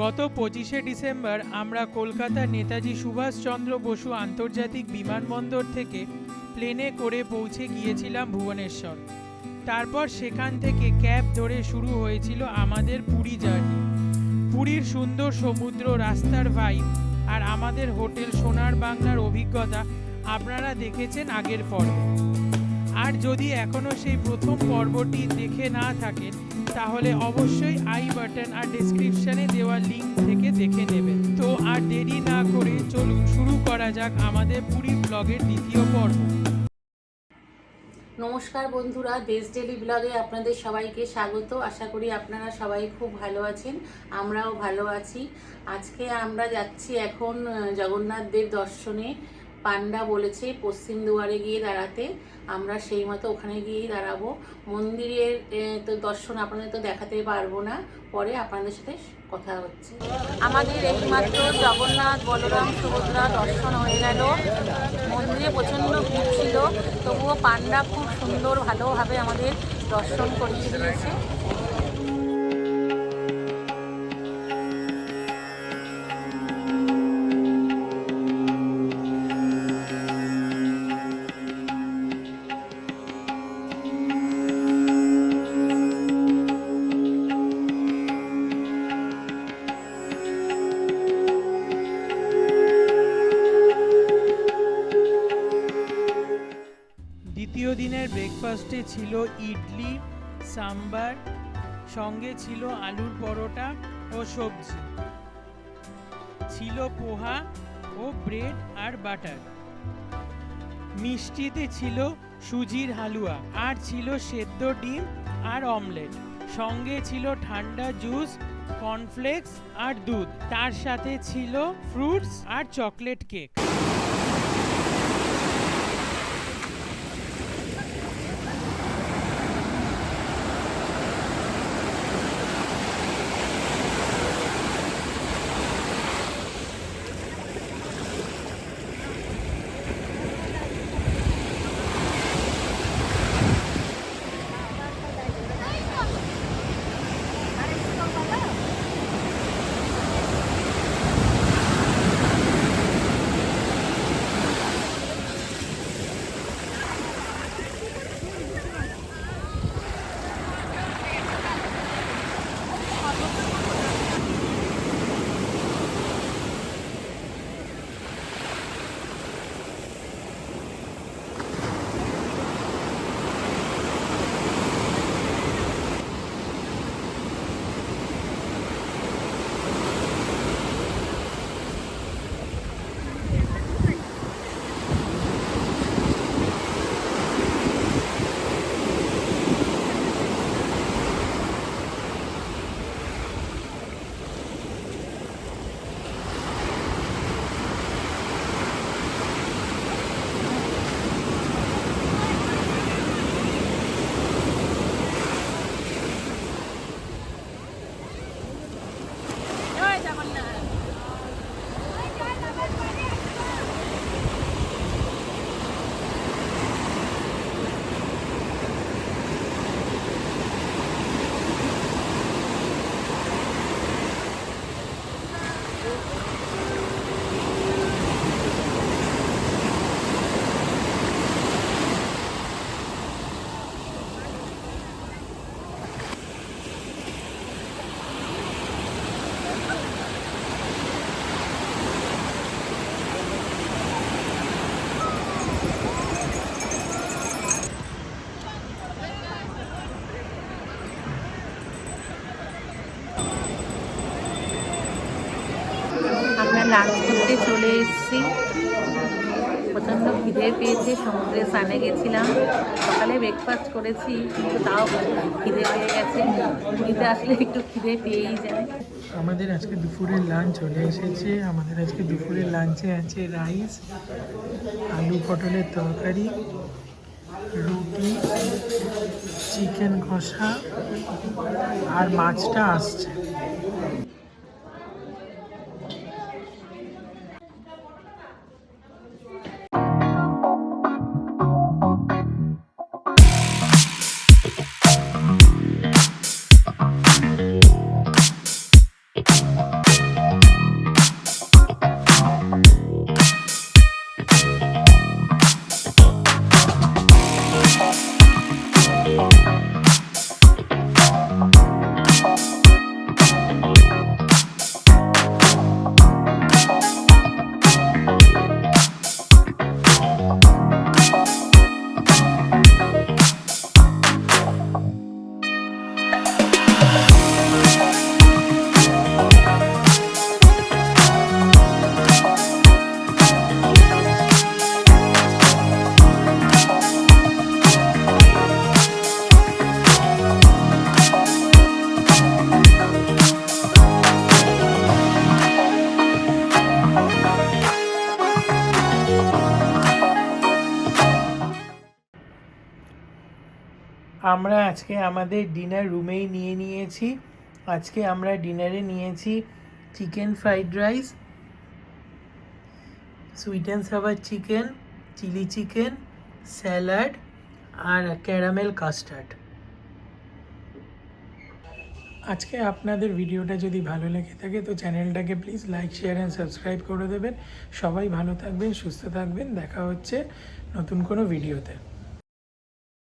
গত 25শে ডিসেম্বর আমরা কলকাতার নেতাজি সুভাষচন্দ্র বসু আন্তর্জাতিক বিমানবন্দর থেকে প্লেনে করে পৌঁছে গিয়েছিলাম ভুবনেশ্বর। তারপর সেখান থেকে ক্যাব ধরে শুরু হয়েছিল আমাদের পুরী জার্নি। পুরীর সুন্দর সমুদ্র, রাস্তার ভাইব আর আমাদের হোটেল সোনার বাংলার অভিজ্ঞতা আপনারা দেখেছেন আগের পর্বে। আর যদি এখনও সেই প্রথম পর্বটি দেখে না থাকেন তাহলে অবশ্যই আই বাটন আর ডেসক্রিপশনে দেওয়া লিঙ্ক থেকে দেখে নেবেন। তো আর দেরি না করে চলুন শুরু করা যাক আমাদের পুরী ব্লগের দ্বিতীয় পর্ব। নমস্কার বন্ধুরা, দেশ ডেলি ব্লগে আপনাদের সবাইকে স্বাগত। আশা করি আপনারা সবাই খুব ভালো আছেন, আমরাও ভালো আছি। আজকে আমরা যাচ্ছি এখন জগন্নাথ দেব দর্শনে। পান্ডা বলেছে পশ্চিম দুয়ারে গিয়ে দাঁড়াতে, আমরা সেই মতো ওখানে গিয়েই দাঁড়াবো। মন্দিরের তো দর্শন আপনাদের তো দেখাতে পারবো না, পরে আপনাদের সাথে কথা হচ্ছে। আমাদের এইমাত্র জগন্নাথ, বলরাম, সুভদ্রা দর্শন হয়ে গেল। মন্দিরে প্রচণ্ড ভিড় ছিল, তবুও পান্ডা খুব সুন্দর ভালোভাবে আমাদের দর্শন করিয়ে দিয়েছে। দ্বিতীয় দিনের ব্রেকফাস্টে ছিল ইডলি, সাম্বার, সঙ্গে ছিল আলুর পরোটা ও সবজি, ছিল পোহা ও ব্রেড আর বাটার। মিষ্টিতে ছিল সুজির হালুয়া আর ছিল সেদ্ধ ডিম আর অমলেট। সঙ্গে ছিল ঠান্ডা জুস, কর্নফ্লেক্স আর দুধ। তার সাথে ছিল ফ্রুটস আর চকলেট কেক। আমরা লাঞ্চ করতে চলে এসেছি। প্রচণ্ড খিদে পেয়েছে, সমুদ্রে স্নানে গেছিলাম, সকালে ব্রেকফাস্ট করেছি কিন্তু তাও খিদে পেয়ে গেছে। পুরীতে আসলে একটু খিদে পেয়েই যায়। আমাদের আজকে দুপুরের লাঞ্চ চলে এসেছে। আমাদের আজকে দুপুরের লাঞ্চে আছে রাইস, আলু পটলের তরকারি, রুটি, চিকেন কষা আর মাছটা আসছে। আমরা আজকে আমাদের ডিনার রুমেই নিয়ে নিয়েছি। আজকে আমরা ডিনারে নিয়েছি chicken fried rice, sweet and sour chicken, chilli chicken, salad আর ক্যারামেল কাস্টার্ড। আজকে আপনাদের ভিডিওটা যদি ভালো লেগে থাকে তো চ্যানেলটাকে please like, share and subscribe করে দেবেন। সবাই ভালো থাকবেন, সুস্থ থাকবেন। দেখা হচ্ছে নতুন কোনো ভিডিওতে।